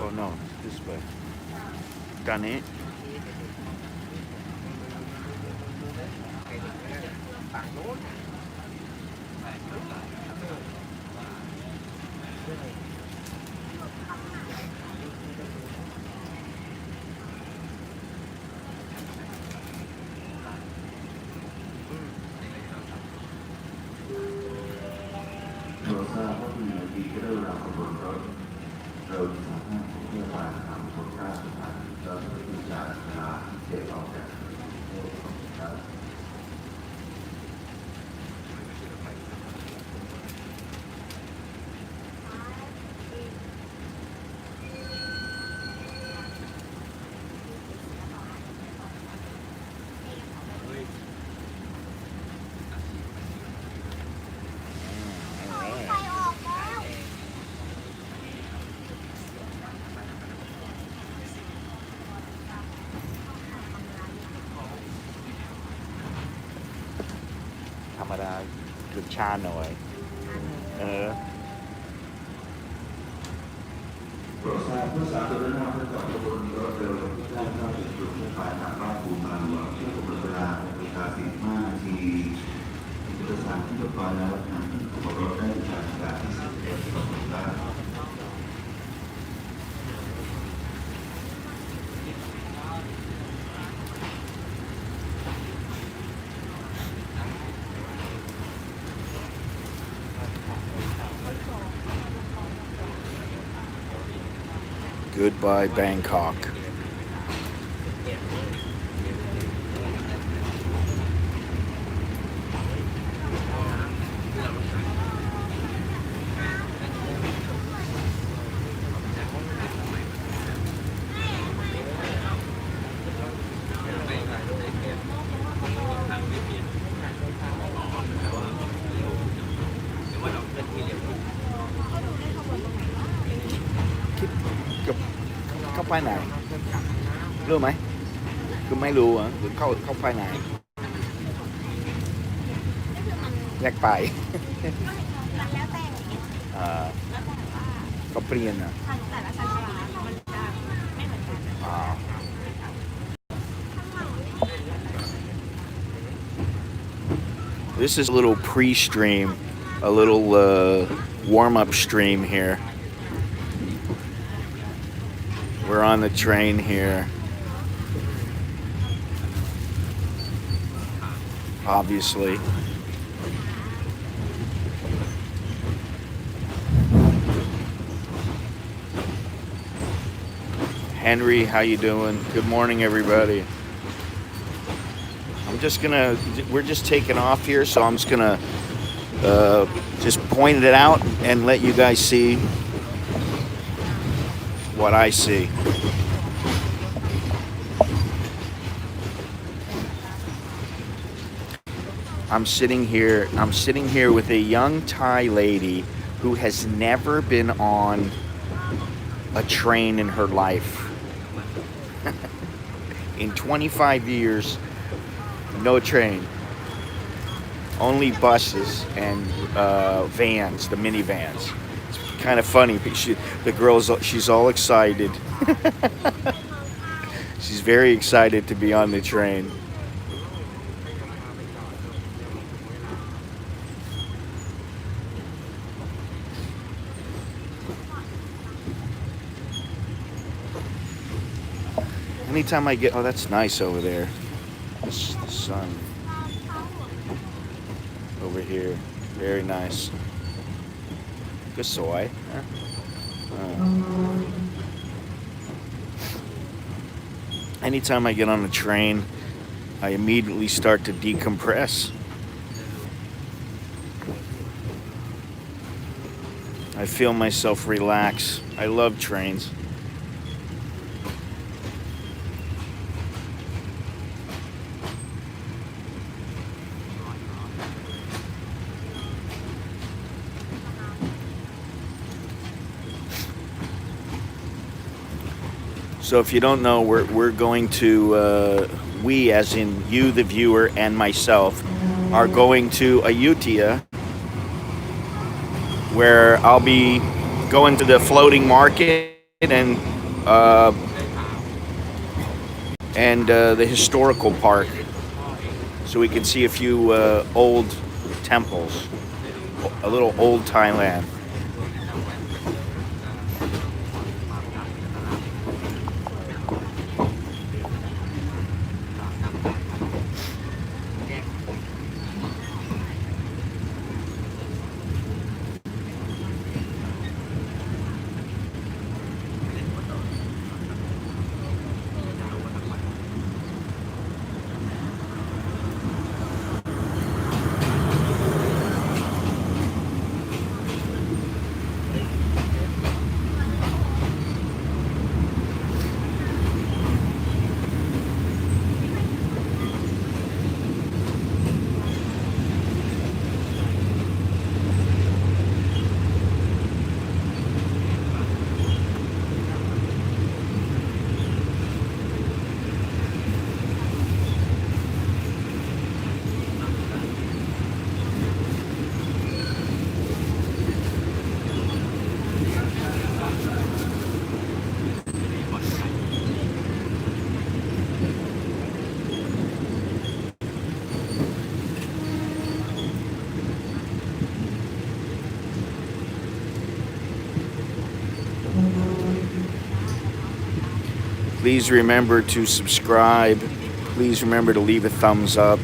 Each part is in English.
Oh no, this way. ด้านนี้เราทราบว่ามีนาทีก็ได้เวลาขบวนรถเราสามารถเที่ยวผ่านทางบนท่าสะพานเราจะมีจากเวลาที่เก็บออกจากโลกของเราธรรมดาหยุดชาหน่อยโปรดทราบผู้สาธารณะเพื่อจอดขบวนรถเร็วที่ได้เข้าถึงจุดมุ่งหมายทางบ้านภูมิมาหลวงช่วงกำหนดเวลา6:45 นาทีเอกสารที่เรียบร้อยแล้วนำขึ้นขบวนรถได้ในทางการที่11ของบ้าน Goodbye Bangkok.เข้าไปไหนรู้ไหมคือไม่รู้อ่ะคือเข้าไปไหนแยกไปก็เปลี่ยนอ่ะแต่ละชั้นมันจะไม่เหมือนกัน This is a little pre-stream, a little warm-up stream here. We're on the train here. Obviously. Henry, how you doing? Good morning, everybody. We're just taking off here, so I'm just gonna just point it out and let you guys see what I see. I'm sitting here with a young Thai lady who has never been on a train in her life. In 25 years, no train. Only buses and vans, the minivans. It's kind of funny, but she's all excited. She's very excited to be on the train. Anytime I get, oh, that's nice over there. The sun over here, very nice. Good soy. Anytime I get on a train, I immediately start to decompress. I feel myself relax. I love trains. So if you don't know, we're going to, we as in you, the viewer, and myself, are going to Ayutthaya, where I'll be going to the floating market uh, and the historical park, so we can see a few old temples, a little old Thailand. Please remember to subscribe. Please remember to leave a thumbs up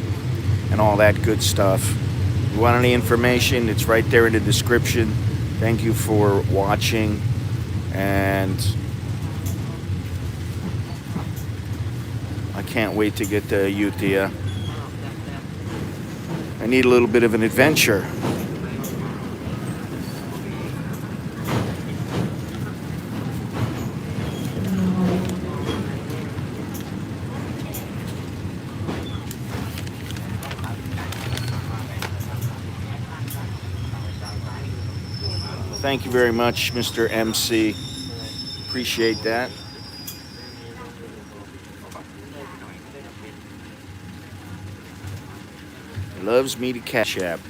and all that good stuff. If you want any information, it's right there in the description. Thank you for watching, and I can't wait to get to Ayutthaya. I need a little bit of an adventure. Thank you very much, Mr. MC. Appreciate that. Loves me to CASHAPP.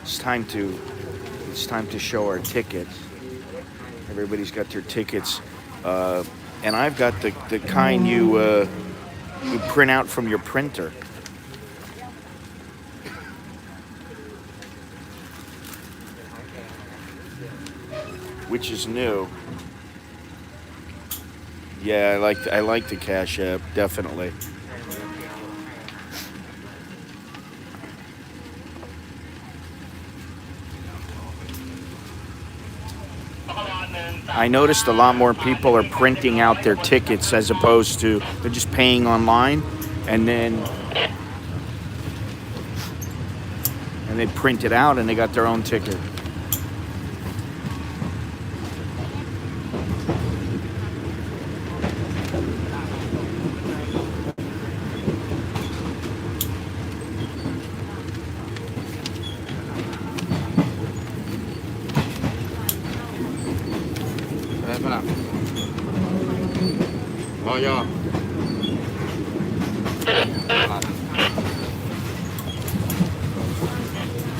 It's time to show our tickets. Everybody's got their tickets, and I've got the kind you print out from your printer. Which is new. Yeah, I like the CASHAPP, definitely. I noticed a lot more people are printing out their tickets as opposed to they're just paying online and they print it out and they got their own ticket.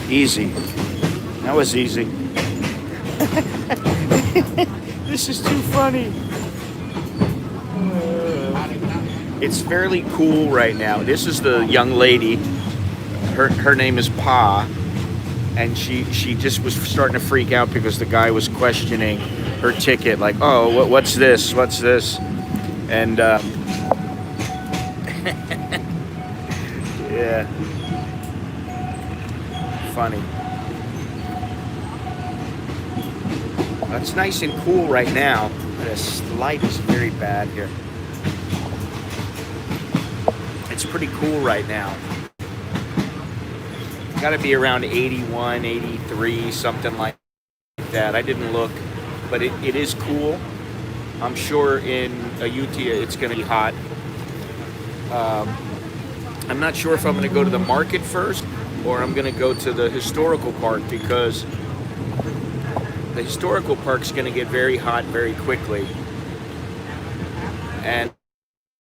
Easy. That was easy. This is too funny. It's fairly cool right now. This is the young lady. Her name is Pa, and she just was starting to freak out because the guy was questioning her ticket, like, oh, what's this? What's this? And yeah. Funny. It's nice and cool right now. This light is very bad here. It's pretty cool right now. Got to be around 81, 83, something like that. I didn't look, but it is cool. I'm sure in Ayutthaya it's going to be hot. I'm not sure if I'm going to go to the market first or I'm going to go to the historical park, because the historical park's going to get very hot very quickly. and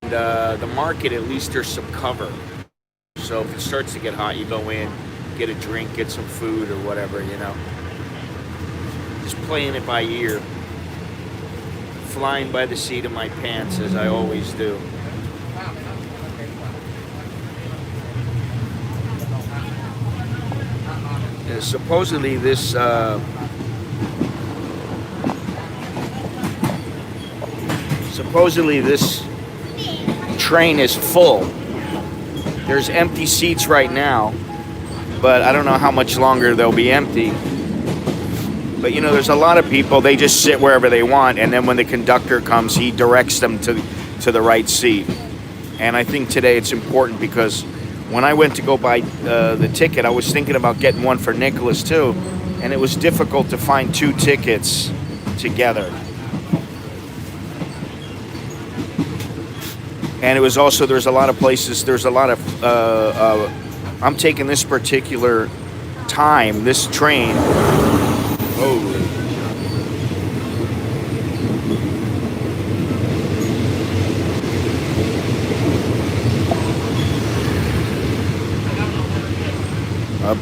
the market, at least there's some cover. So if it starts to get hot, you go in, get a drink, get some food or whatever, you know. Just playing it by ear, flying by the seat of my pants as I always do. Supposedly this train is full. There's empty seats right now, but I don't know how much longer they'll be empty. But you know, there's a lot of people, they just sit wherever they want, and then when the conductor comes, he directs them to the right seat. And I think today it's important because when I went to go buy the ticket, I was thinking about getting one for Nicholas too, and it was difficult to find two tickets together. And it was also, there's a lot of places, there's a lot of, I'm taking this particular time, this train. Holy.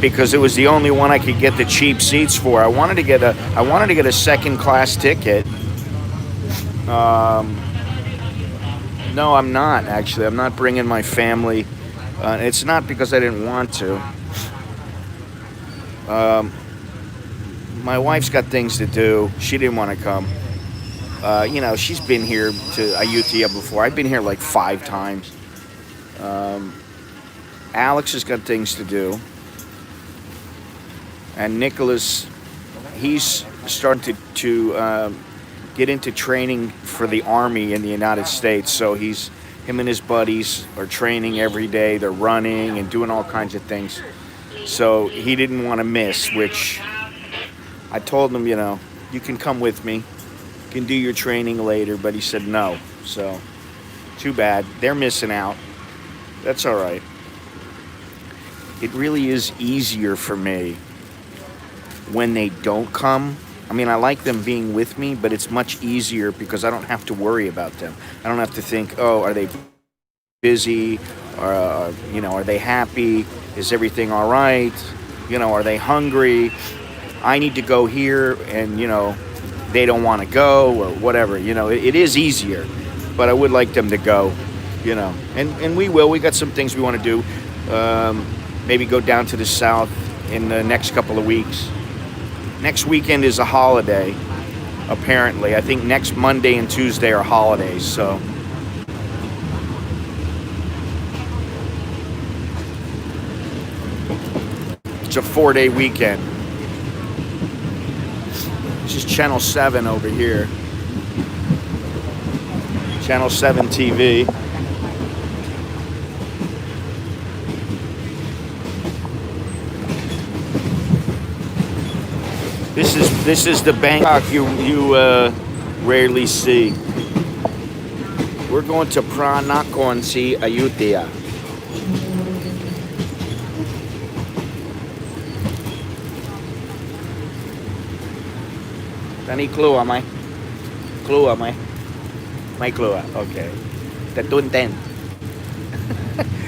Because it was the only one I could get the cheap seats for. I wanted to get a second class ticket. No, I'm not actually. I'm not bringing my family. It's not because I didn't want to. My wife's got things to do. She didn't want to come. You know, she's been here to Ayutthaya before. I've been here like 5 times. Alex has got things to do. And Nicholas, he's starting to get into training for the Army in the United States. So him and his buddies are training every day. They're running and doing all kinds of things. So he didn't want to miss, which I told him, you know, you can come with me. You can do your training later, but he said no. So too bad. They're missing out. That's all right. It really is easier for me when they don't come. I mean, I like them being with me, but it's much easier because I don't have to worry about them. I don't have to think, oh, are they busy? Or, you know, are they happy? Is everything all right? You know, are they hungry? I need to go here and, you know, they don't want to go or whatever. You know, it is easier, but I would like them to go, you know. And we will. We got some things we want to do. Maybe go down to the south in the next couple of weeks. Next weekend is a holiday, apparently. I think next Monday and Tuesday are holidays, so. It's a 4-day weekend. This is Channel 7 over here. Channel 7 TV. This is the Bangkok you rarely see. We're going to Pranakon si Ayutthaya. Tani keluar mai? Keluar mai? Mai keluar. Okay. Tatunten.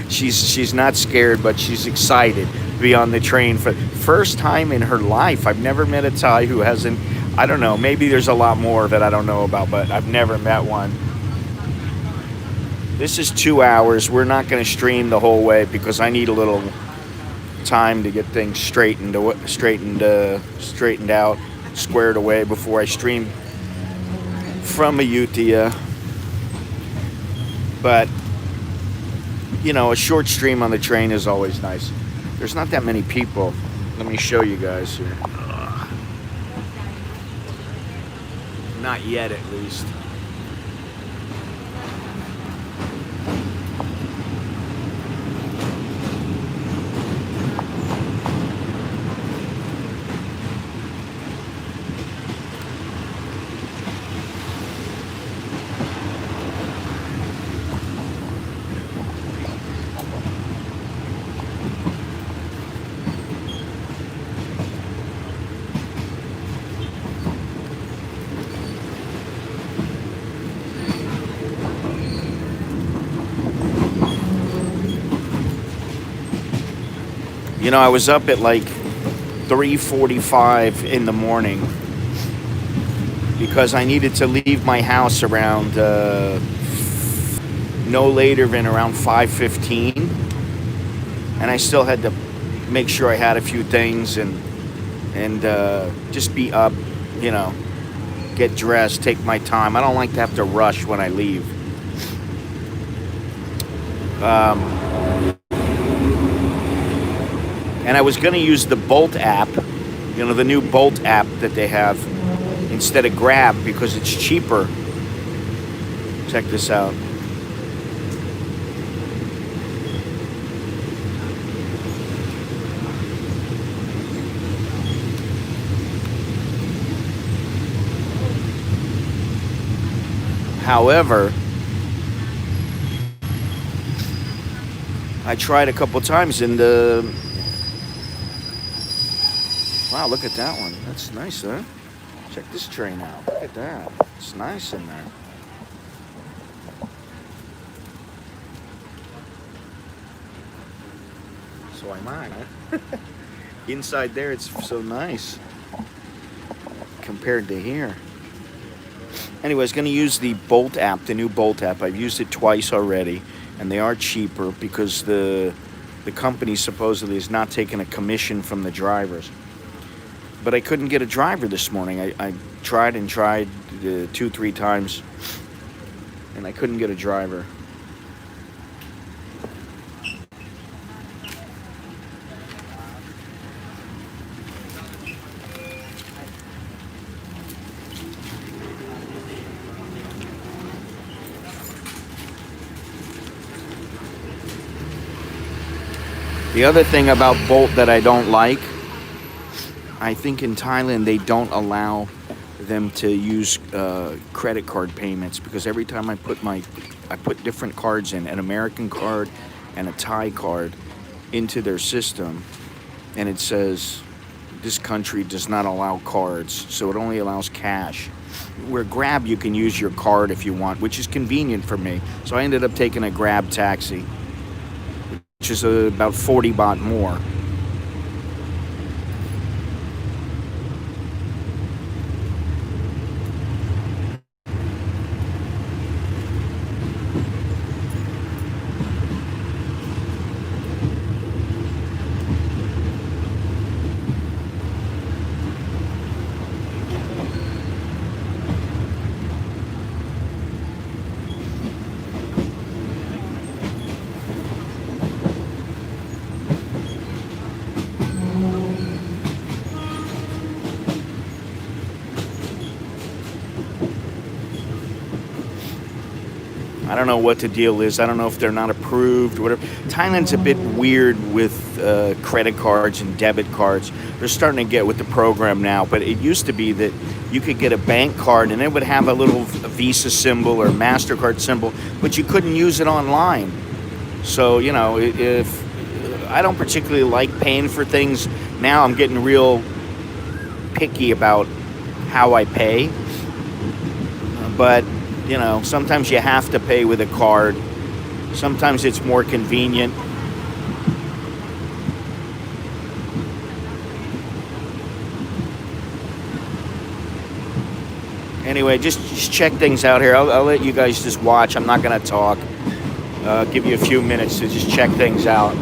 She's not scared, but she's excited to be on the train for the first time in her life. I've never met a Thai who hasn't. I don't know. Maybe there's a lot more that I don't know about, but I've never met one. This is 2 hours. We're not going to stream the whole way because I need a little time to get things straightened out, squared away before I stream from Ayutthaya. But you know, a short stream on the train is always nice. There's not that many people. Let me show you guys here. Not yet, at least. You know, I was up at like 3:45 in the morning because I needed to leave my house around no later than around 5:15, and I still had to make sure I had a few things and just be up, you know, get dressed, take my time. I don't like to have to rush when I leave. And I was going to use the Bolt app, you know, the new Bolt app that they have instead of Grab because it's cheaper. Check this out. However, I tried a couple times and wow, look at that one. That's nice, huh? Check this train out. Look at that. It's nice in there. So am I. Huh? Inside there, it's so nice compared to here. Anyway, I was going to use the Bolt app, the new Bolt app. I've used it twice already, and they are cheaper because the company supposedly is not taking a commission from the drivers. But I couldn't get a driver this morning. I tried and tried 2-3 times, and I couldn't get a driver. The other thing about Bolt that I don't like, I think in Thailand they don't allow them to use credit card payments because every time I put different cards in, an American card and a Thai card into their system, and it says this country does not allow cards, so it only allows cash. Where Grab, you can use your card if you want, which is convenient for me. So I ended up taking a Grab taxi, which is about 40 baht more. I don't know what the deal is. I don't know if they're not approved or whatever. Thailand's a bit weird with credit cards and debit cards. They're starting to get with the program now, but it used to be that you could get a bank card and it would have a little Visa symbol or MasterCard symbol, but you couldn't use it online. So, you know, if I don't particularly like paying for things, now I'm getting real picky about how I pay. But you know, sometimes you have to pay with a card. Sometimes it's more convenient. Anyway, just check things out here. I'll let you guys just watch. I'm not going to talk. Give you a few minutes to just check things out.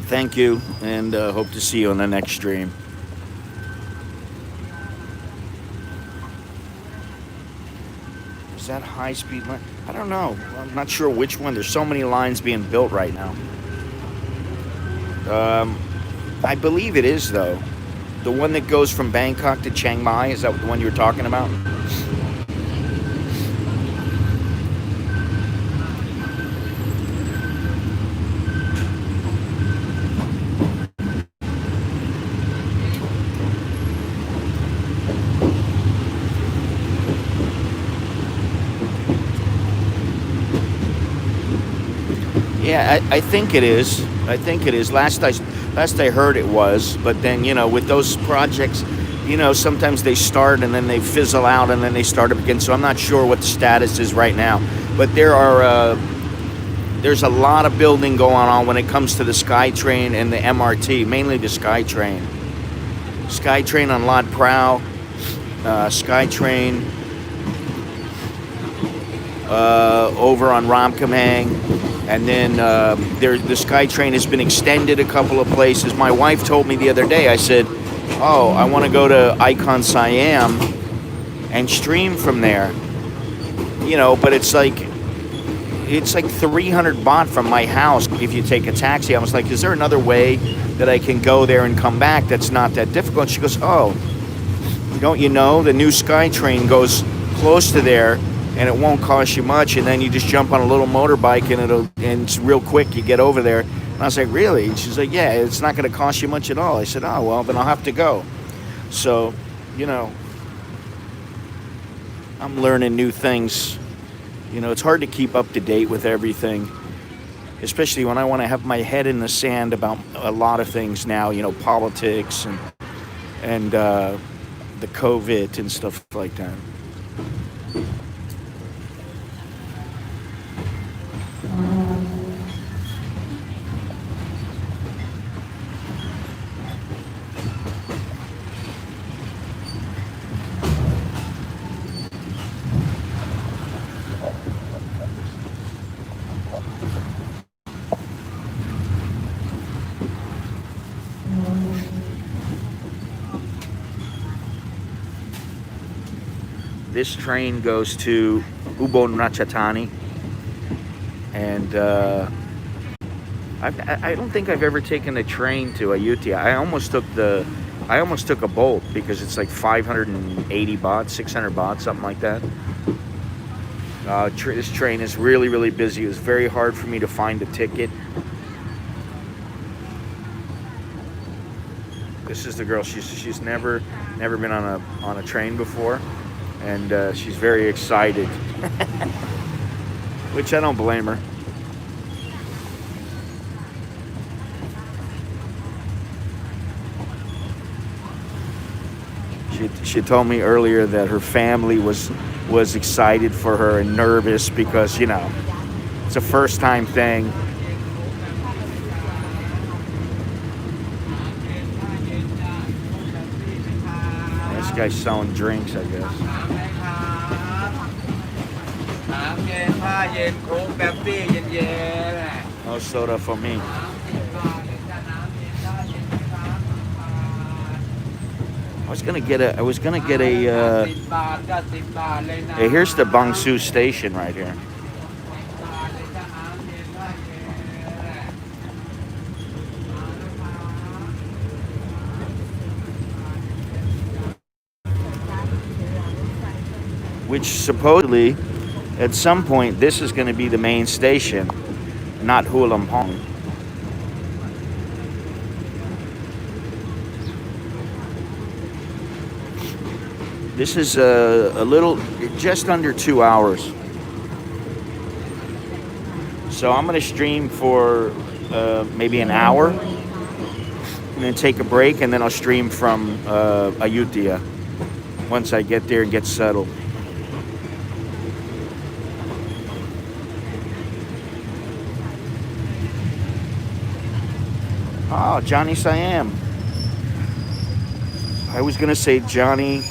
Thank you, and hope to see you on the next stream. Is that high-speed line? I don't know. I'm not sure which one. There's so many lines being built right now. I believe it is, though. The one that goes from Bangkok to Chiang Mai, is that the one you were talking about? Yeah, I think it is. I think it is. Last I heard it was, but then with those projects, sometimes they start and then they fizzle out and then they start up again. So I'm not sure what the status is right now. But there's a lot of building going on when it comes to the SkyTrain and the MRT, mainly the SkyTrain. SkyTrain on Lot Prow, SkyTrain over on Ramkhamhaeng. And then the SkyTrain has been extended a couple of places. My wife told me the other day, I said, oh, I want to go to Icon Siam and stream from there. But it's like 300 baht from my house if you take a taxi. I was like, is there another way that I can go there and come back that's not that difficult? She goes, oh, don't you know the new SkyTrain goes close to there, and it won't cost you much, and then you just jump on a little motorbike and it's real quick, you get over there. And I was like, really? And she's like, yeah, it's not going to cost you much at all. I said, oh, well, then I'll have to go. So, I'm learning new things. It's hard to keep up to date with everything, especially when I want to have my head in the sand about a lot of things now, politics and the COVID and stuff like that. This train goes to Ubon Ratchathani, and I don't think I've ever taken a train to Ayutthaya. I almost took a Bolt because it's like 580 baht, 600 baht, something like that. This train is really, really busy. It was very hard for me to find a ticket. This is the girl. She's never been on a train before, and she's very excited, which I don't blame her. She told me earlier that her family was excited for her and nervous because it's a first time thing. This guy's selling drinks, I guess. No soda for me. I was gonna get a. Hey, here's the Bangsu station right here. Which supposedly, at some point, this is going to be the main station, not Hulampong. This is just under 2 hours. So I'm going to stream for maybe an hour, and then take a break, and then I'll stream from Ayutthaya once I get there and get settled. Oh, Johnny Siam. I was going to say, Johnny,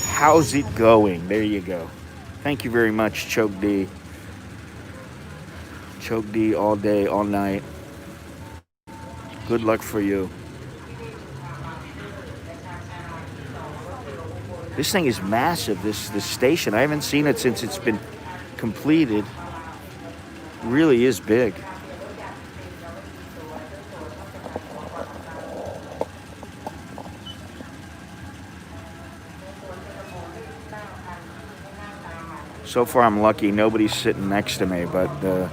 how's it going? There you go. Thank you very much, Chokdi. Chokdi all day, all night. Good luck for you. This thing is massive, this station. I haven't seen it since it's been completed. Really is big. So far I'm lucky, nobody's sitting next to me, but the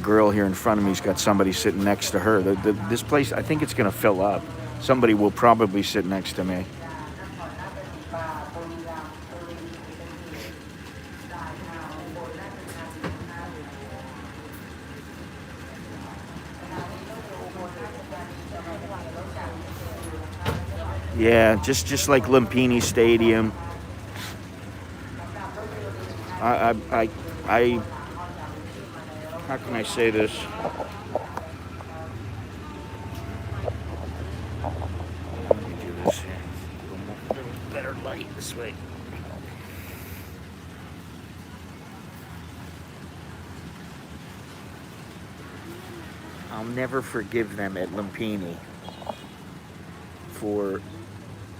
girl here in front of me's got somebody sitting next to her. This place, I think it's gonna fill up. Somebody will probably sit next to me. Yeah, just like Lumpini Stadium. I how can I say this? Let me do this here. A little better light this way. I'll never forgive them at Lumpini for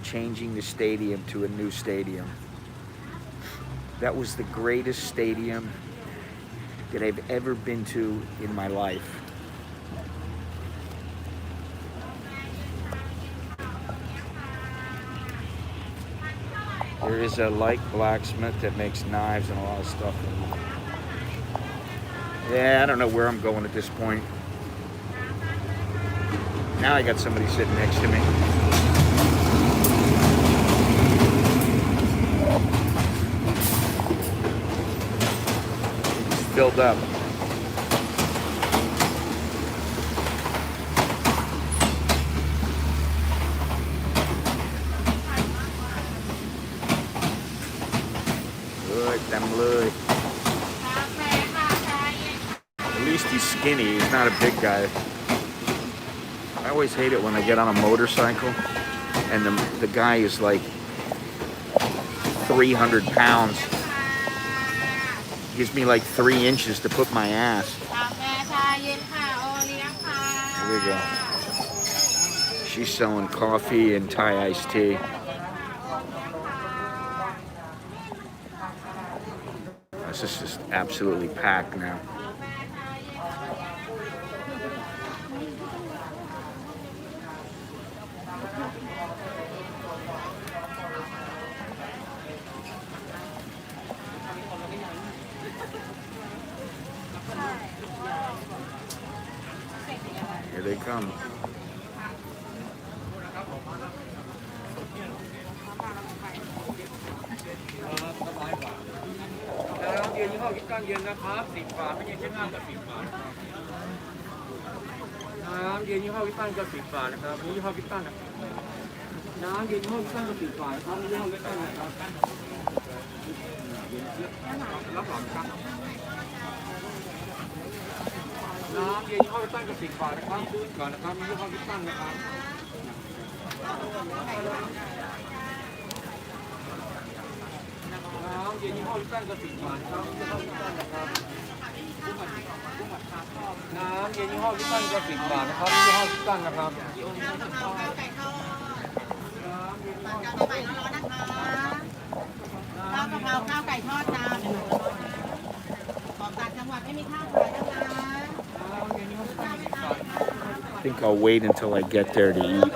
changing the stadium to a new stadium. That was the greatest stadium that I've ever been to in my life. There is a light blacksmith that makes knives and a lot of stuff. Yeah, I don't know where I'm going at this point. Now I got somebody sitting next to me. It's filled up. At least he's skinny, he's not a big guy. I always hate it when I get on a motorcycle and the guy is like 300 pounds. Gives me like 3 inches to put my ass. There we go. She's selling coffee and Thai iced tea. This is just absolutely packed now. Here they come. I think I'll wait until I get there to eat.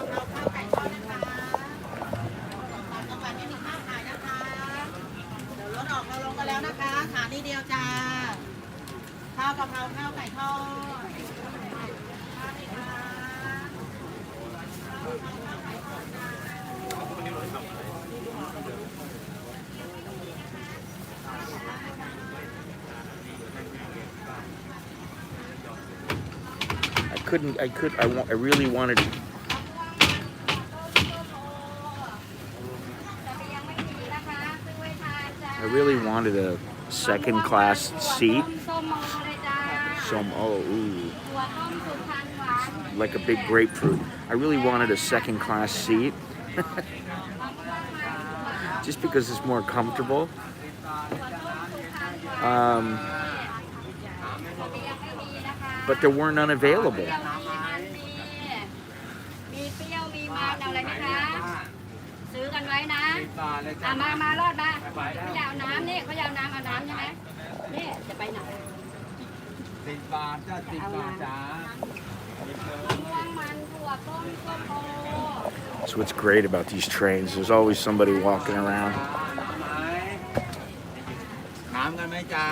I really wanted. I really wanted a second class seat. Ooh. Like a big grapefruit. I really wanted a second class seat. Just because it's more comfortable. But there were none available. มารอดมาเขายาวน้ำนี่เขายาวน้ำเอาน้ำใช่ไหมนี่จะไปไหน 10 บาทจ้า10 บาทจ้า ม่วงมันถั่วต้มส้มโอ That's what's great about these trains. There's always somebody walking around. น้ำกันไหมจ้า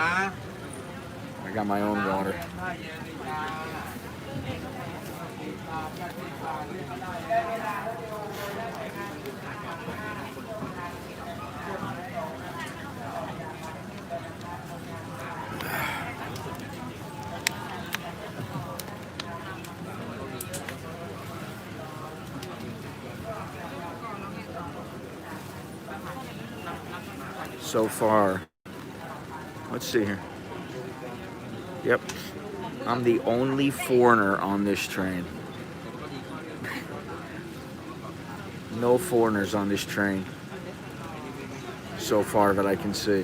I got my own water. So far, let's see here. Yep, I'm the only foreigner on this train. No foreigners on this train so far that I can see.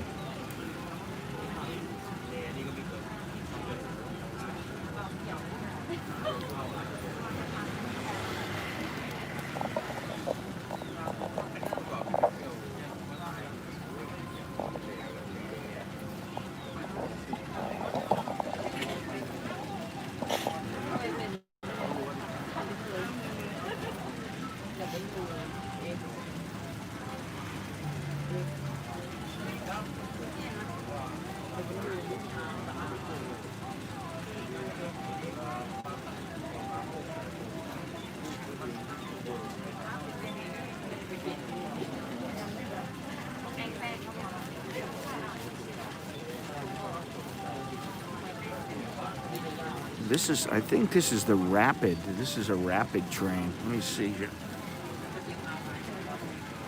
I think this is the rapid. This is a rapid train. Let me see here.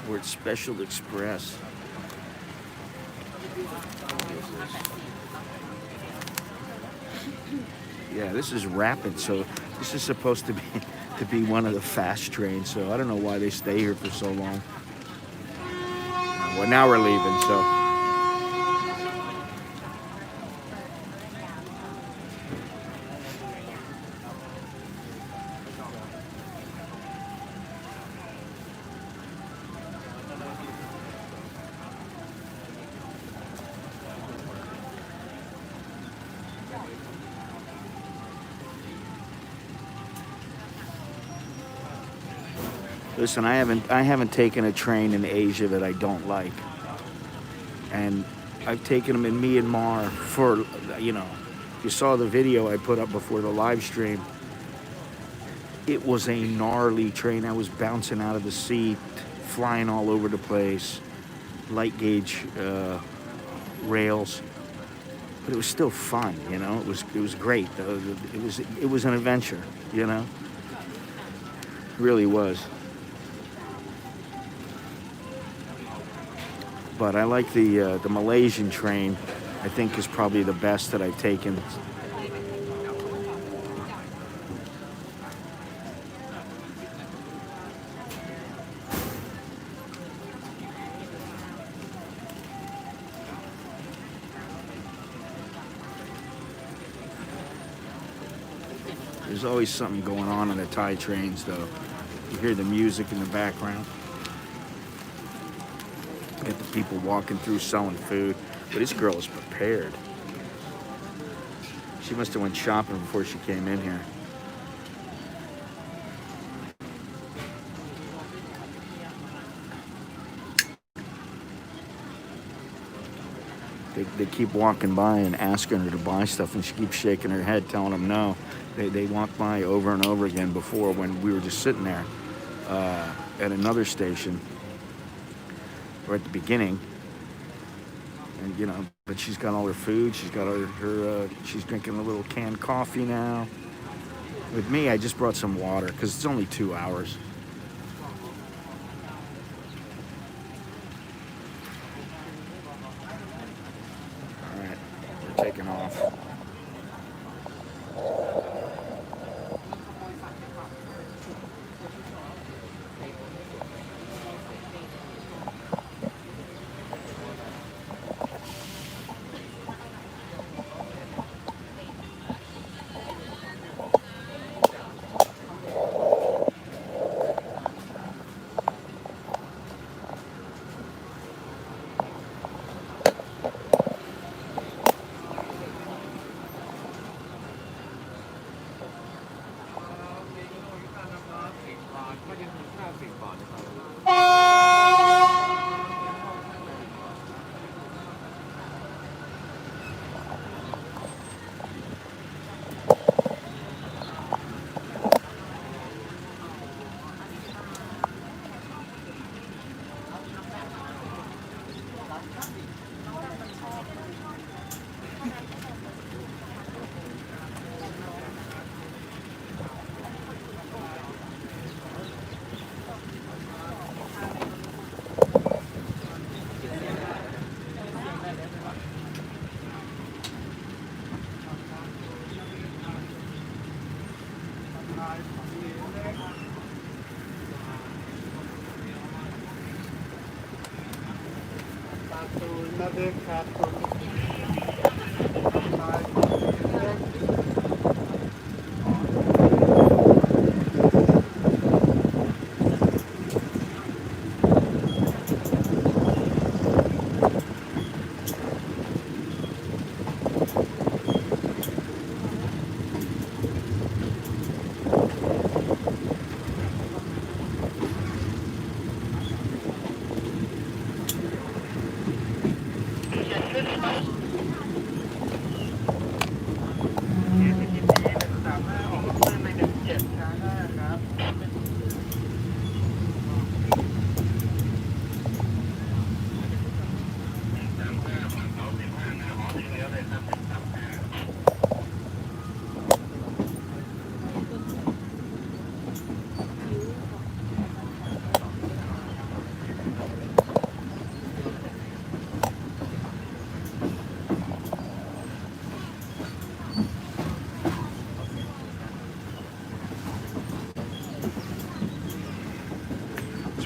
Or it's Special Express. Yeah, this is rapid. So this is supposed to be one of the fast trains. So I don't know why they stay here for so long. Well, now we're leaving. So. Listen, I haven't taken a train in Asia that I don't like, and I've taken them in Myanmar for, you know, you saw the video I put up before the live stream. It was a gnarly train. I was bouncing out of the seat, flying all over the place, light gauge rails, but it was still fun, you know. It was great. It was an adventure, you know. It really was. But I like the Malaysian train. I think is probably the best that I've taken. There's always something going on in the Thai trains, though. You hear the music in the background. Get the people walking through selling food. But this girl is prepared. She must have went shopping before she came in here. They keep walking by and asking her to buy stuff, and she keeps shaking her head, telling them no. They walked by over and over again before when we were just sitting there at another station, or at the beginning. And, you know, but she's got all her food. She's got her she's drinking a little canned coffee now. With me, I just brought some water because it's only 2 hours. All right, we're taking off.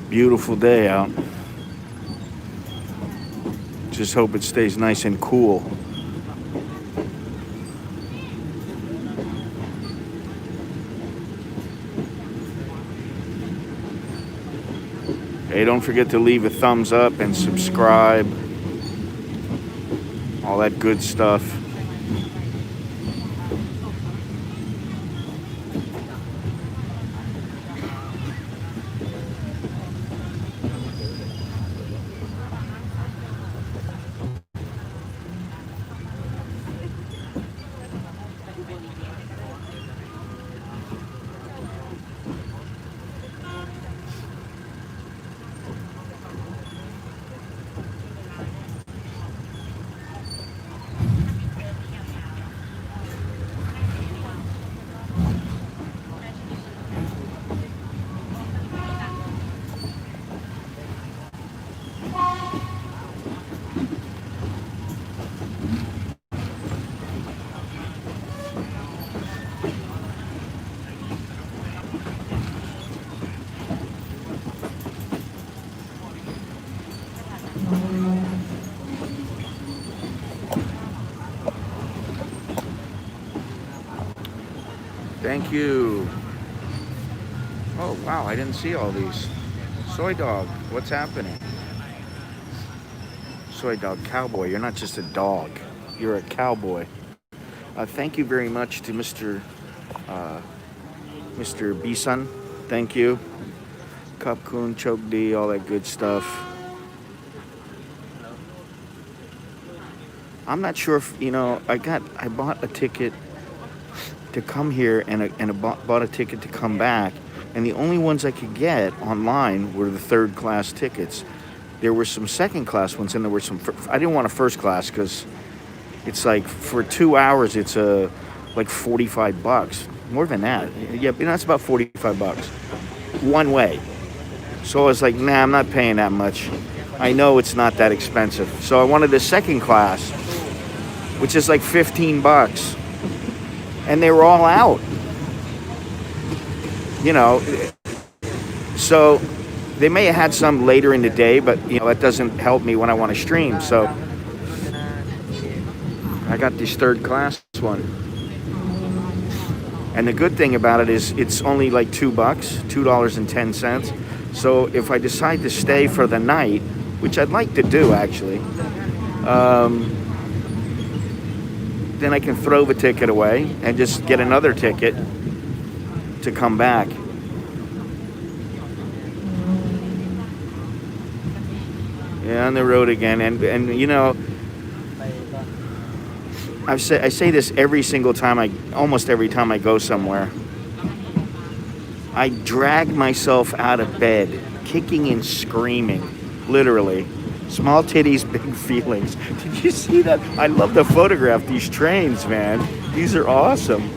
Beautiful day out. Just hope it stays nice and cool. Hey, don't forget to leave a thumbs up and subscribe. All that good stuff. Thank you. Oh, wow, I didn't see all these. Soy dog, what's happening? Soy dog cowboy, you're not just a dog. You're a cowboy. Thank you very much to Mr. Bisan. Thank you. Kapkun, Chokdi, all that good stuff. I'm not sure if, I bought a ticket to come here and bought a ticket to come back, and the only ones I could get online were the third class tickets. There were some second class ones, and there were some I didn't want a first class because it's like for 2 hours it's like $45, more than that. Yeah, that's about $45 one way. So I was like, nah, I'm not paying that much. I know it's not that expensive. So I wanted the second class, which is like $15. And they were all out. So they may have had some later in the day, but that doesn't help me when I want to stream. So I got this third class one. And the good thing about it is it's only like $2, $2.10. So if I decide to stay for the night, which I'd like to do actually, then I can throw the ticket away and just get another ticket to come back. Yeah, on the road again, and I say this every single time almost every time I go somewhere. I drag myself out of bed, kicking and screaming, literally. Small titties, big feelings. Did you see that? I love to photograph these trains, man. These are awesome.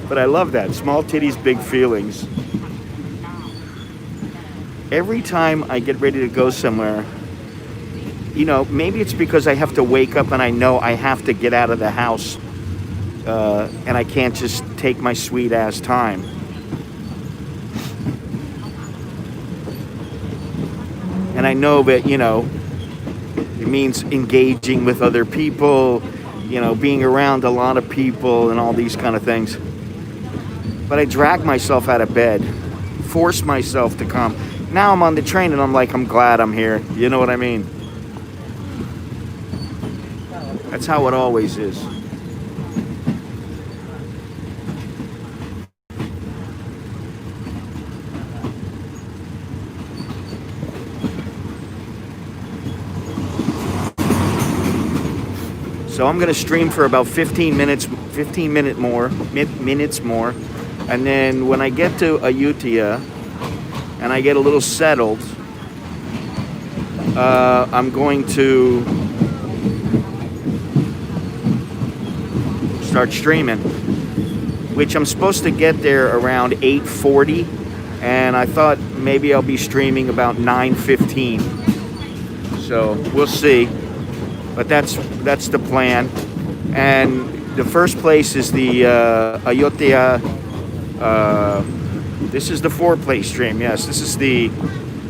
But I love that. Small titties, big feelings. Every time I get ready to go somewhere, maybe it's because I have to wake up and I know I have to get out of the house. And I can't just take my sweet ass time. And I know that, It means engaging with other people, you know, being around a lot of people and all these kind of things. But I dragged myself out of bed, forced myself to come. Now I'm on the train and I'm like, I'm glad I'm here. You know what I mean? That's how it always is. So I'm gonna stream for about 15 minutes more, and then when I get to Ayutthaya and I get a little settled, I'm going to start streaming, which I'm supposed to get there around 8:40, and I thought maybe I'll be streaming about 9:15. So we'll see. But that's the plan. And the first place is the Ayutthaya. This is the foreplay stream. Yes, this is the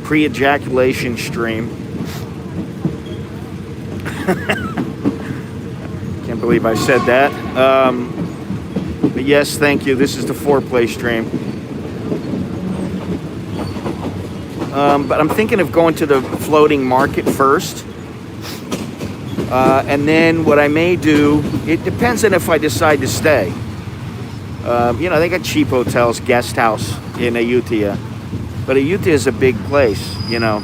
pre-ejaculation stream. Can't believe I said that. But yes, thank you. This is the foreplay stream. But I'm thinking of going to the floating market first. And then what I may do, it depends on if I decide to stay. You know, they got cheap hotels, guest house in Ayutthaya. But Ayutthaya is a big place, you know.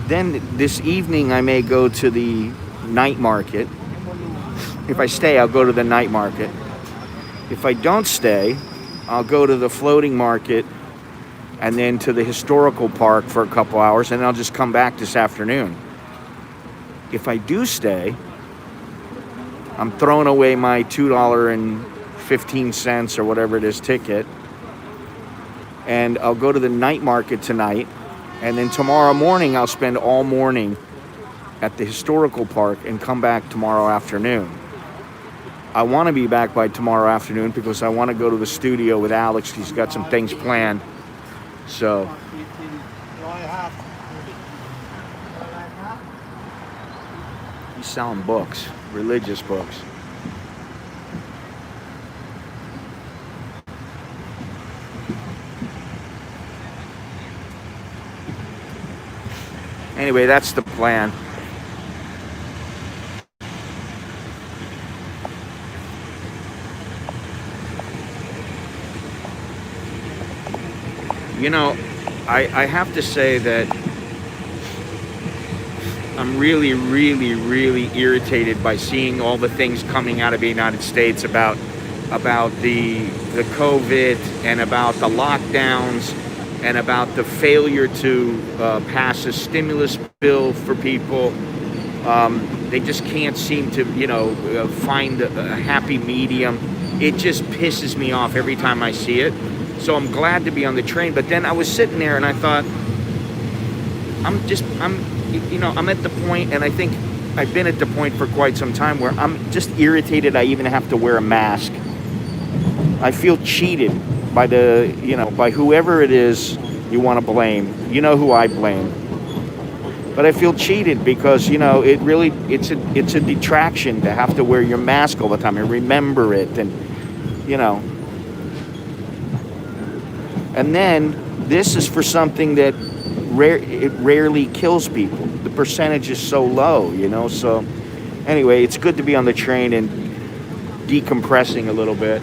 Then this evening I may go to the night market. If I stay, I'll go to the night market. If I don't stay, I'll go to the floating market and then to the historical park for a couple hours, and I'll just come back this afternoon. If I do stay, I'm throwing away my $2.15 or whatever it is ticket, and I'll go to the night market tonight, and then tomorrow morning I'll spend all morning at the historical park and come back tomorrow afternoon. I want to be back by tomorrow afternoon because I want to go to the studio with Alex. He's got some things planned. So he's selling books, religious books. Anyway, that's the plan. You know, I have to say that I'm really, really, really irritated by seeing all the things coming out of the United States about the COVID and about the lockdowns and about the failure to pass a stimulus bill for people. They just can't seem to, you know, find a happy medium. It just pisses me off every time I see it. So I'm glad to be on the train. But then I was sitting there and I thought, I'm at the point, and I think I've been at the point for quite some time where I'm just irritated I even have to wear a mask. I feel cheated by by whoever it is you want to blame. You know who I blame. But I feel cheated because, you know, it's a detraction to have to wear your mask all the time and remember it, and, you know. And then this is for something that it rarely kills people. The percentage is so low, you know. So anyway, it's good to be on the train and decompressing a little bit.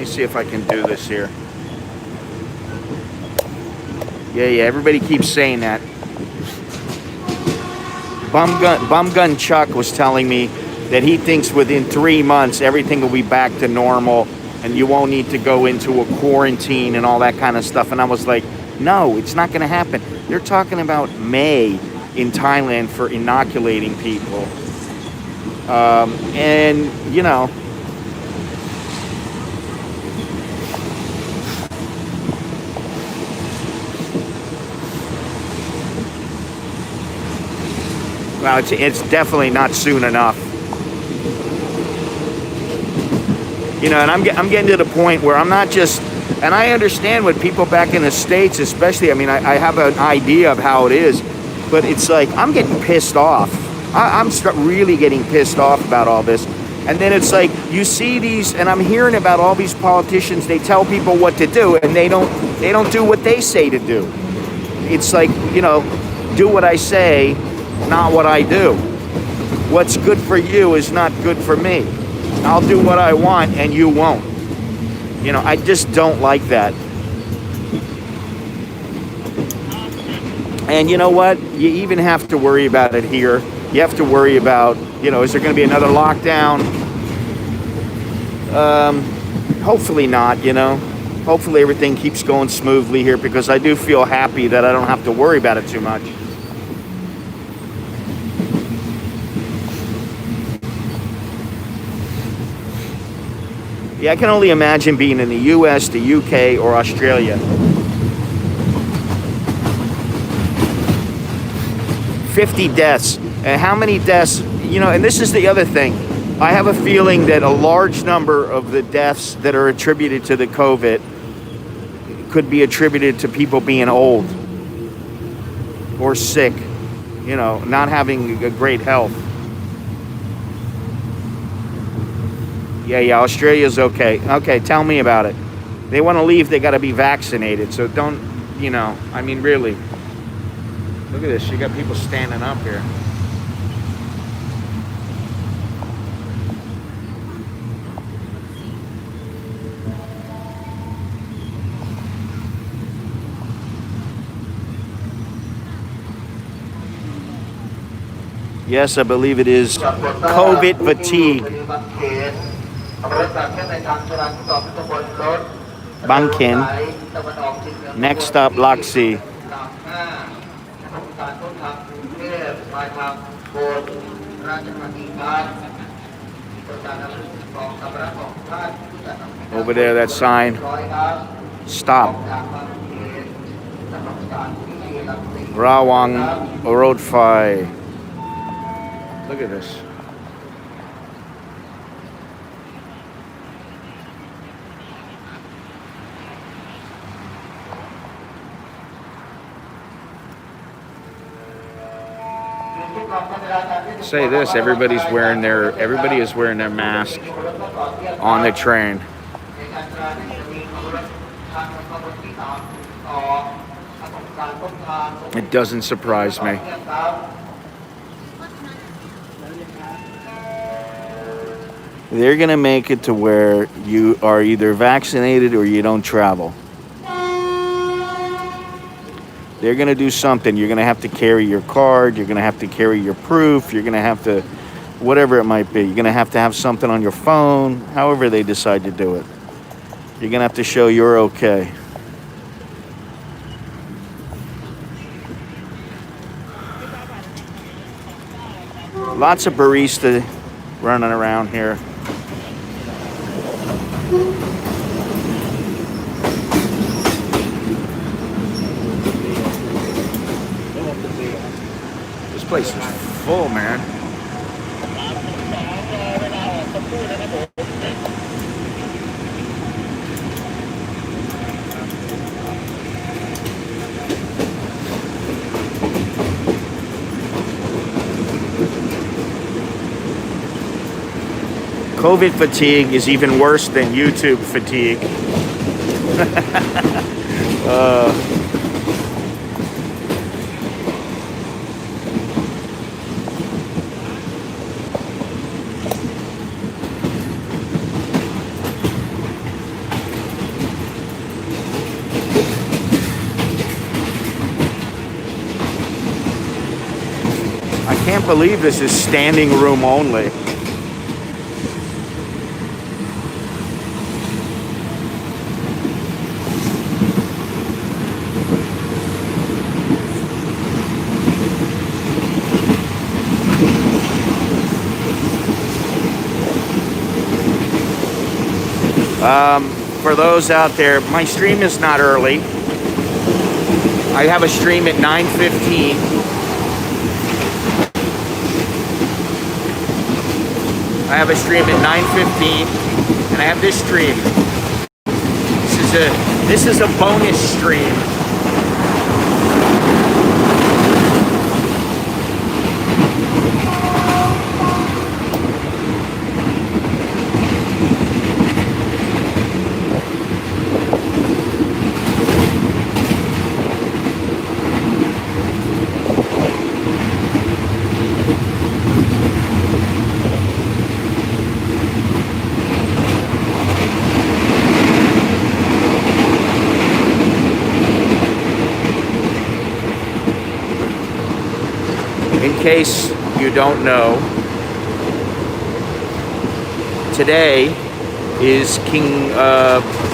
See if I can do this here. Yeah, everybody keeps saying that. Bum Gun Chuck was telling me that he thinks within 3 months everything will be back to normal and you won't need to go into a quarantine and all that kind of stuff. And I was like, no, it's not going to happen. They're talking about May in Thailand for inoculating people. And, you know, well, it's definitely not soon enough. You know, and I'm getting to the point where I'm not just, and I understand what people back in the States, especially, I mean, I have an idea of how it is, but it's like, I'm getting pissed off. I'm really getting pissed off about all this. And then it's like, you see these, and I'm hearing about all these politicians, they tell people what to do, and they don't do what they say to do. It's like, you know, do what I say, not what I do. What's good for you is not good for me. I'll do what I want and you won't. You know, I just don't like that. And you know what? You even have to worry about it here. You have to worry about, you know, is there going to be another lockdown? Hopefully not, you know. Hopefully everything keeps going smoothly here, because I do feel happy that I don't have to worry about it too much. Yeah, I can only imagine being in the US, the UK, or Australia. 50 deaths. And how many deaths, you know, and this is the other thing. I have a feeling that a large number of the deaths that are attributed to the COVID could be attributed to people being old or sick, you know, not having a great health. Yeah, Australia's okay. Okay, tell me about it. They want to leave, they got to be vaccinated. So don't, you know, I mean, really. Look at this. You got people standing up here. Yes, I believe it is COVID fatigue. Bangkok. Next stop, Laxi. Over there, that sign. Stop. Rawang Road 5. Look at this. Say this, everybody is wearing their mask on the train. It doesn't surprise me. They're going to make it to where you are either vaccinated or you don't travel. They're going to do something. You're going to have to carry your card. You're going to have to carry your proof. You're going to have to, whatever it might be. You're going to have something on your phone, however they decide to do it. You're going to have to show you're okay. Lots of baristas running around here. This place is full, man. COVID fatigue is even worse than YouTube fatigue. I can't believe this is standing room only. For those out there, my stream is not early. I have a stream at 9:15. I have a stream at 9:15, and I have this stream. This is a bonus stream. In case you don't know, today is King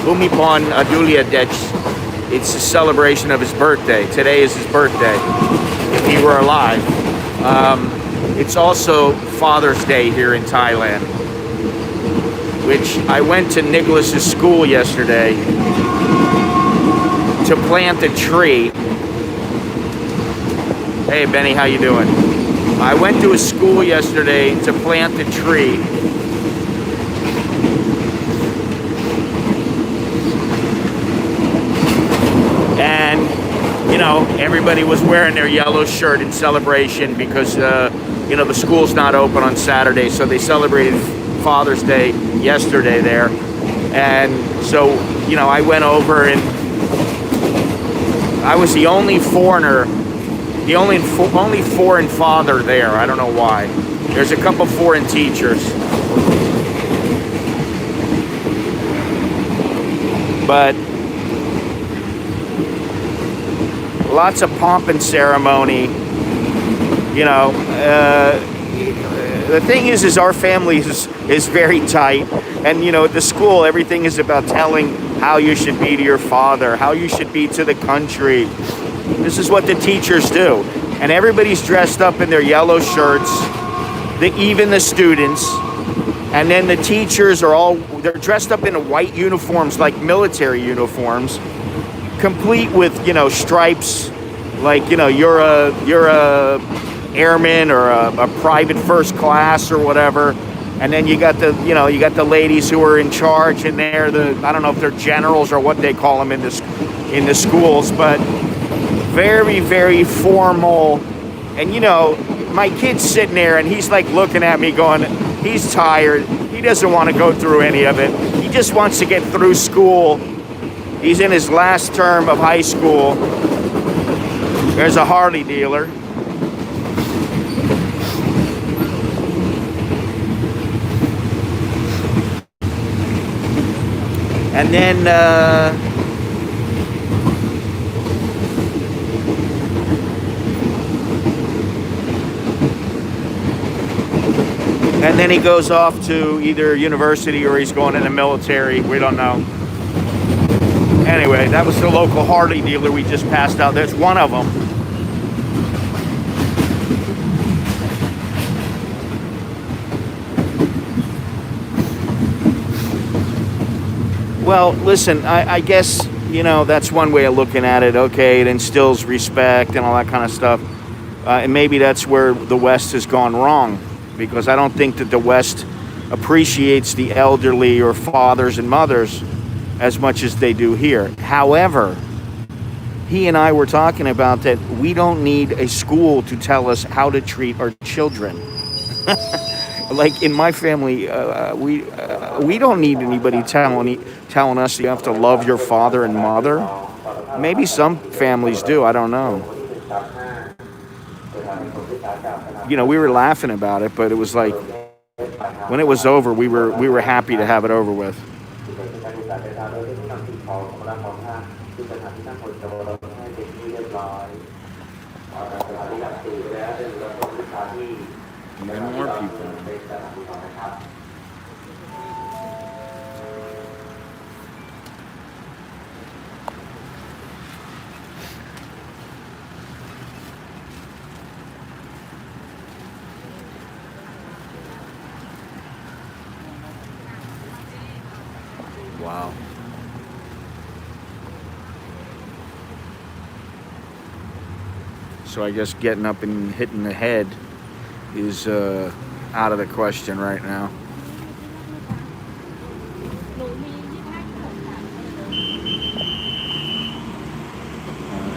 Bhumibol Adulyadej. It's a celebration of his birthday. Today is his birthday, if he were alive. It's also Father's Day here in Thailand, which I went to Nicholas's school yesterday to plant a tree. Hey Benny, how you doing? I went to a school yesterday to plant a tree. And, you know, everybody was wearing their yellow shirt in celebration because, you know, the school's not open on Saturday, so they celebrated Father's Day yesterday there. And so, you know, I went over and I was the only foreigner, the only foreign father there. I don't know why. There's a couple foreign teachers. But lots of pomp and ceremony. You know, the thing is our family is very tight. And, you know, at the school, everything is about telling how you should be to your father, how you should be to the country. This is what the teachers do. And everybody's dressed up in their yellow shirts, even the students. And then the teachers are they're dressed up in white uniforms, like military uniforms, complete with, you know, stripes, like, you know, you're a airman or a private first class or whatever. And then you got the ladies who are in charge, and they're I don't know if they're generals or what they call them in the schools, but very, very formal. And, you know, my kid's sitting there and he's like looking at me going, he's tired. He doesn't want to go through any of it. He just wants to get through school. He's in his last term of high school. There's a Harley dealer. And then he goes off to either university or he's going in the military. We don't know. Anyway, that was the local Harley dealer we just passed out. There's one of them. Well, listen, I guess, you know, that's one way of looking at it. Okay, it instills respect and all that kind of stuff. And maybe that's where the West has gone wrong, because I don't think that the West appreciates the elderly or fathers and mothers as much as they do here. However, he and I were talking about that we don't need a school to tell us how to treat our children. Like in my family, we don't need anybody telling us you have to love your father and mother. Maybe some families do, I don't know. You know, we were laughing about it, but it was like, when it was over, we were happy to have it over with. Even more people. So I guess getting up and hitting the head is out of the question right now. หนูมี25 ขนมค่ะ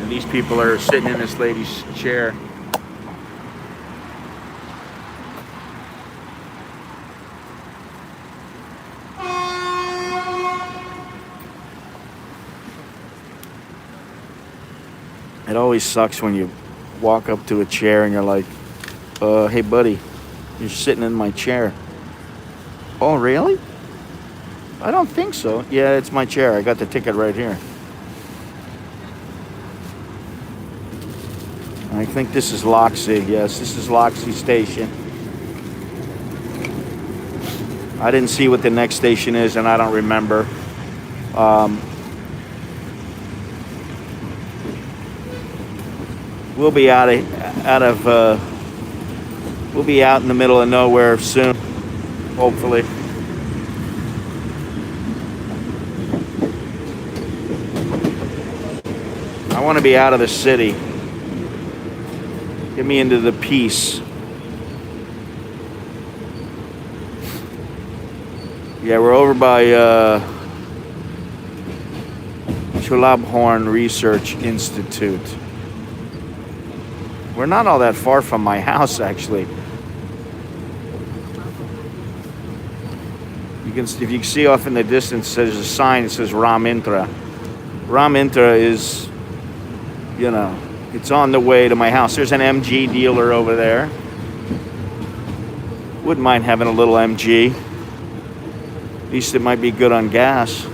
And these people are sitting in this lady's chair. It always sucks when you walk up to a chair and you're like, hey buddy, you're sitting in my chair. Oh, really? I don't think so. Yeah, it's my chair. I got the ticket right here. I think this is Loxie. Yes, this is Loxie Station. I didn't see what the next station is, and I don't remember. We'll be we'll be out in the middle of nowhere soon, hopefully. I want to be out of the city. Get me into the peace. Yeah, we're over by Chulabhorn Research Institute. We're not all that far from my house, actually. If you can see off in the distance, there's a sign that says Ramintra. Ramintra is, you know, it's on the way to my house. There's an MG dealer over there. Wouldn't mind having a little MG. At least it might be good on gas.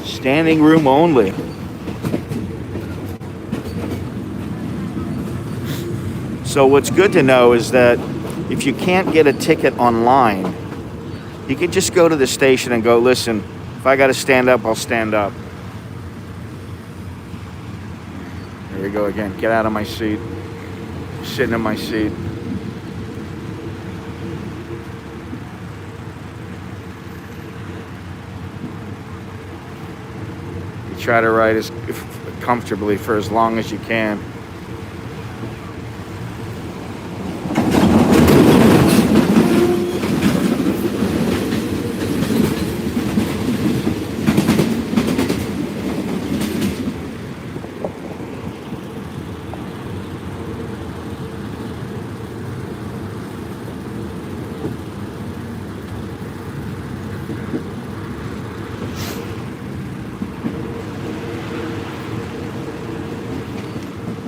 Standing room only. So what's good to know is that if you can't get a ticket online, you can just go to the station and go, listen, if I got to stand up, I'll stand up. There you go again. Get out of my seat. Sitting in my seat. You try to ride as comfortably for as long as you can.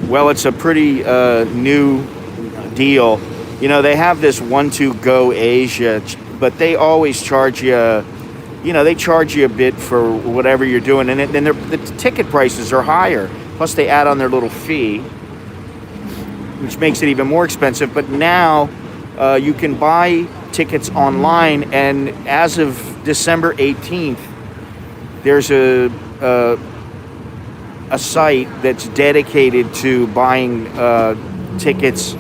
Well, it's a pretty new deal. You know, they have this 1-2-Go Asia, but they always charge you, you know, they charge you a bit for whatever you're doing. And then the ticket prices are higher. Plus they add on their little fee, which makes it even more expensive. But now you can buy tickets online. And as of December 18th, there's a site that's dedicated to buying tickets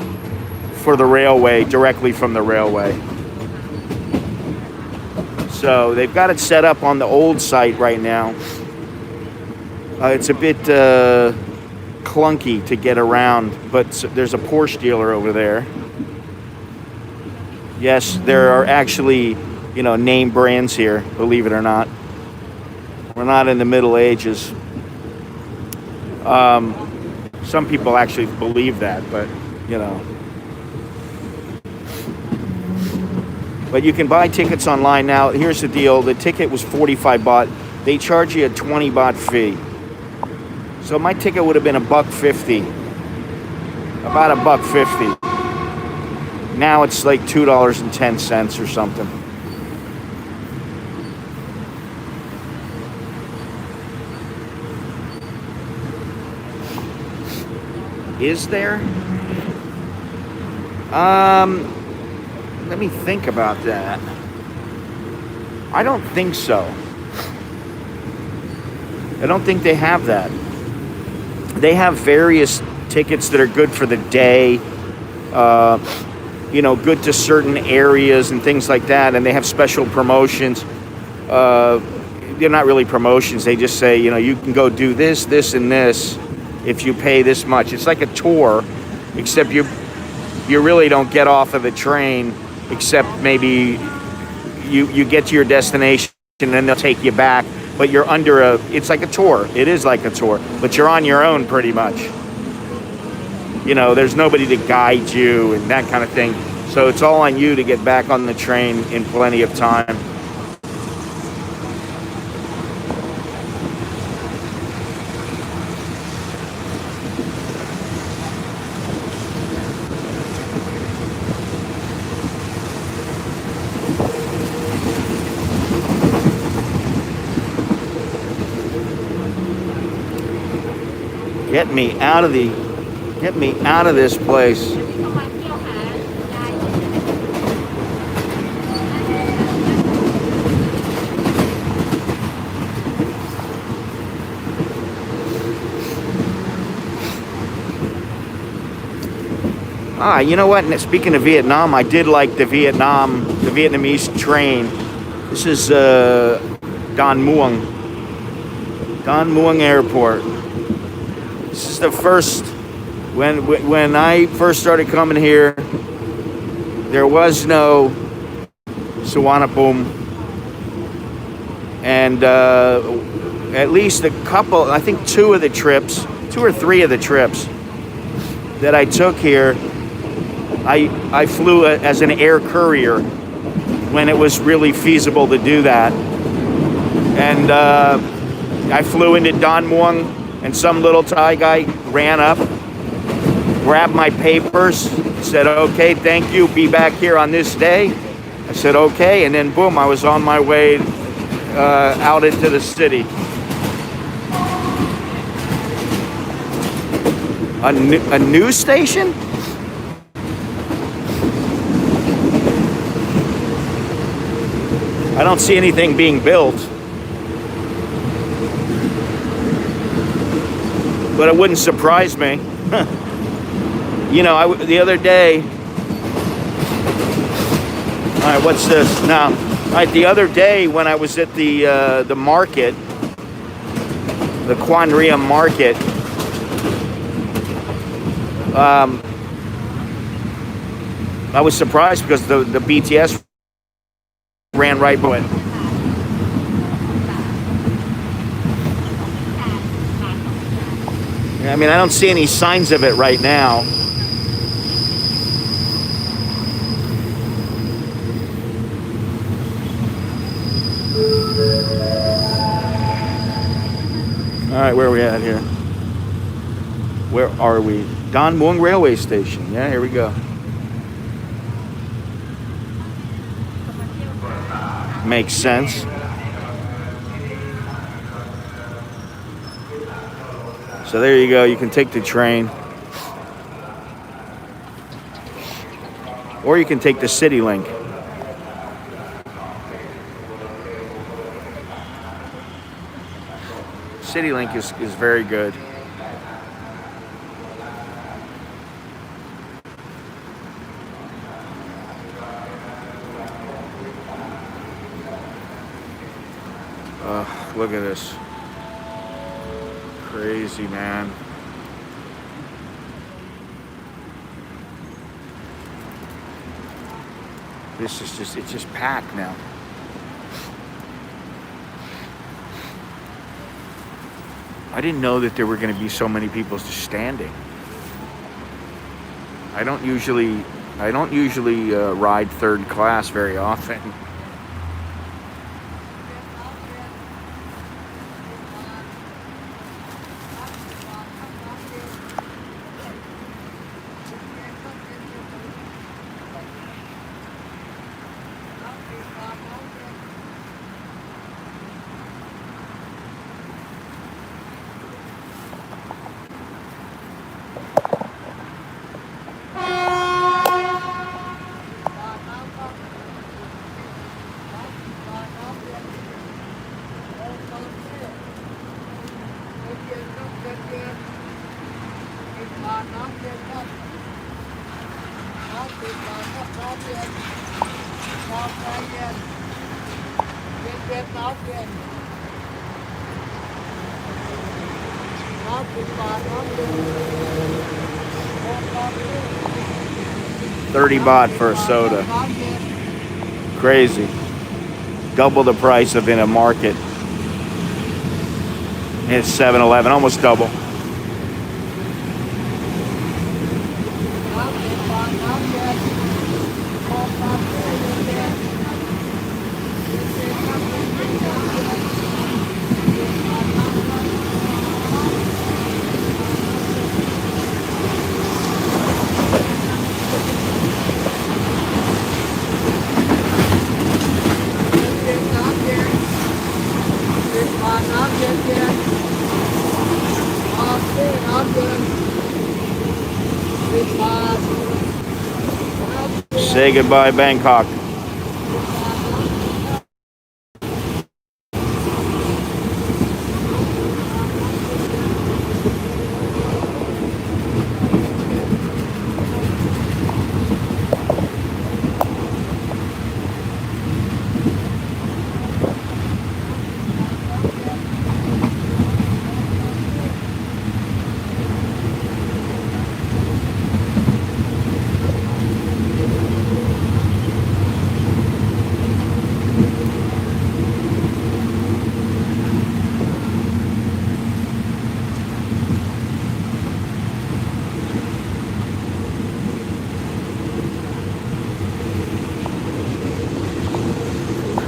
for the railway directly from the railway. So they've got it set up on the old site right now. It's a bit clunky to get around, but there's a Porsche dealer over there. Yes, there are actually, you know, name brands here, believe it or not. We're not in the Middle Ages. Some people actually believe that, but, you know. But you can buy tickets online now. Here's the deal. The ticket was 45 baht. They charge you a 20 baht fee. So my ticket would have been $1.50. About $1.50. Now it's like $2.10 or something. Is there? Let me think about that. I don't think so. I don't think they have that. They have various tickets that are good for the day. you know, good to certain areas and things like that, and they have special promotions. They're not really promotions. They just say, you know, you can go do this, this, and this if you pay this much. It's like a tour, except you really don't get off of the train, except maybe you get to your destination and then they'll take you back. But you're under it's like a tour. It is like a tour, but you're on your own pretty much. You know, there's nobody to guide you and that kind of thing. So it's all on you to get back on the train in plenty of time. Get me out of this place. You know what? Speaking of Vietnam, I did like the Vietnamese train. This is Don Muang Airport. This is the first, when I first started coming here, there was no Suvarnabhumi, and at least a couple, I think two or three of the trips that I took here, I flew as an air courier when it was really feasible to do that. And I flew into Don Muang, and some little Thai guy ran up, grabbed my papers, said, okay, thank you, be back here on this day. I said, okay, and then boom, I was on my way out into the city. A news station? I don't see anything being built. But it wouldn't surprise me. You know, the other day. All right, what's this now? All right, the other day when I was at the market, the Quan Ria market, I was surprised because the BTS ran right by it. I mean, I don't see any signs of it right now. All right, where are we at here? Where are we? Don Muang Railway Station. Yeah, here we go. Makes sense. So there you go. You can take the train, or you can take the City Link. City Link is very good. Look at this. Crazy, man. This is just, it's just packed now. I didn't know that there were going to be so many people just standing. I don't usually ride third class very often. $30 for a soda. Crazy. Double the price of in a market. It's 7-Eleven, almost double. Say goodbye, Bangkok.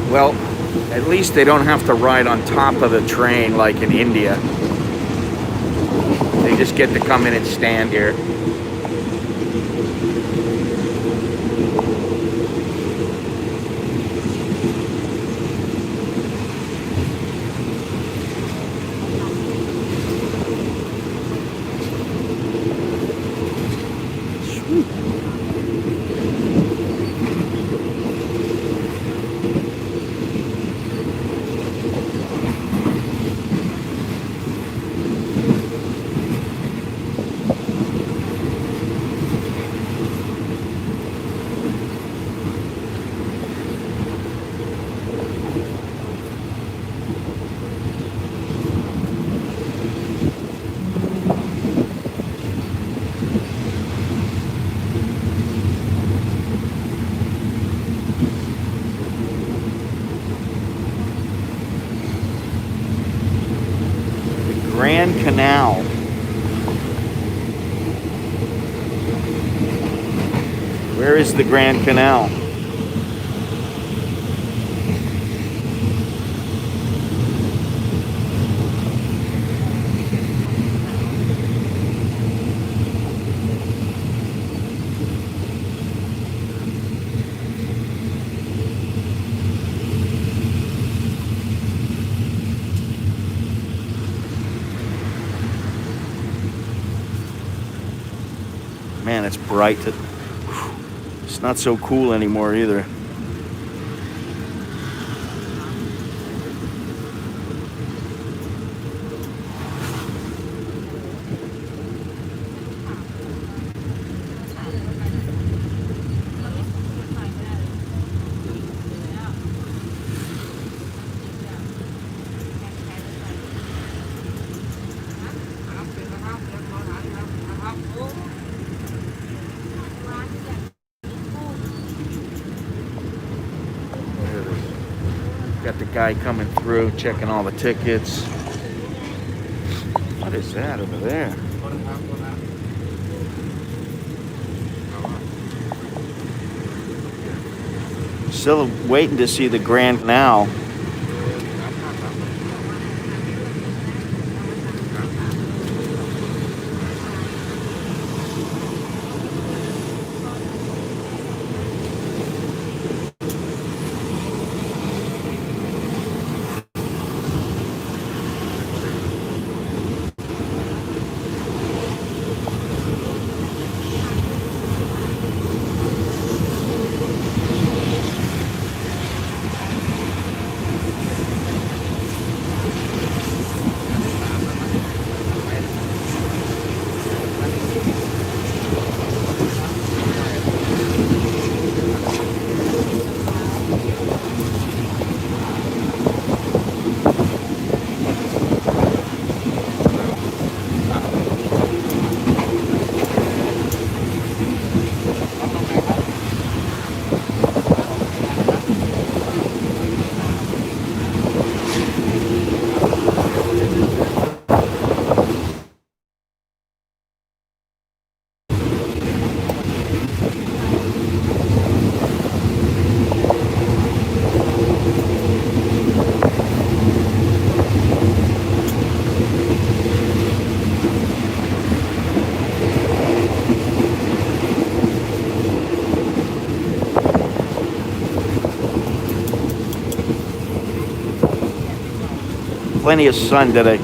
Well, at least they don't have to ride on top of the train like in India. They just get to come in and stand here. Grand Canal. Where is the Grand Canal? Man, it's bright. It's not so cool anymore either. Got the guy coming through, checking all the tickets. What is that over there? Still waiting to see the Grand Canal. plenty of sun today.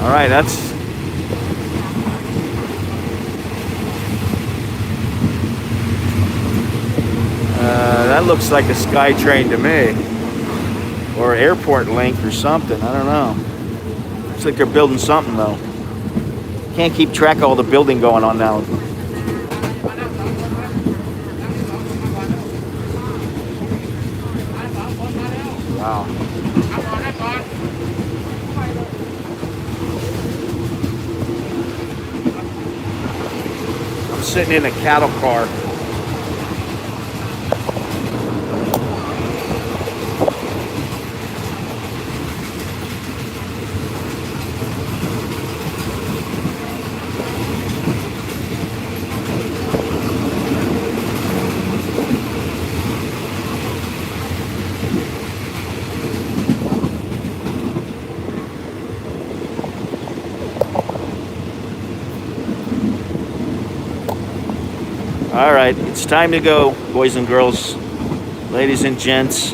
All right, that looks like a sky train to me, or airport link or something. I don't know. Looks like they're building something though. Can't keep track of all the building going on now. Wow. I'm sitting in a cattle car. All right, it's time to go, boys and girls, ladies and gents.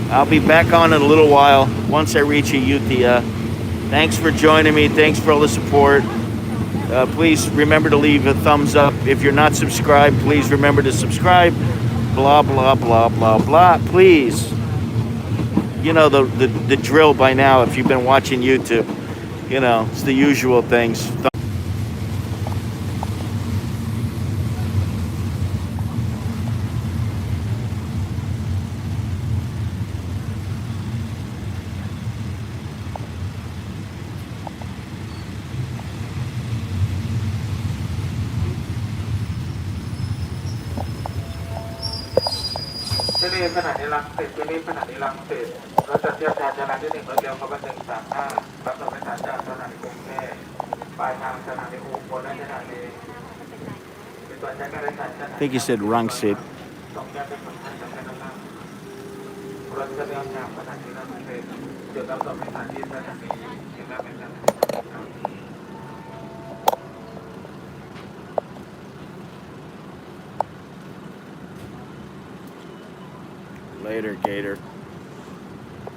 I'll be back on in a little while once I reach Ayutthaya. Thanks for joining me. Thanks for all the support. Please remember to leave a thumbs up. If you're not subscribed, please remember to subscribe. Blah, blah, blah, blah, blah. Please. You know the drill by now if you've been watching YouTube. You know, it's the usual things.ที่นี่ขณะนี้รังสิตที่นี่ขณะนี้รังสิตรถจะเทียบชานจราจรที่1รถเร็วขบวน135รับส่งผู้โดยสารจากสถานีกรุงเทพปลายทางสถานีอุบลและสถานีเป็นตัวแจ้งการโดยสารสถานี I think you said Rangsit. ตรงแยกเป็นคนไทยจำเป็นต้องนั่งรถจะเดินทางสถานีรังสิตจุดรับส่งผู้โดยสารที่สถานีเห็นไหมเป็นสถานี Later, Gator.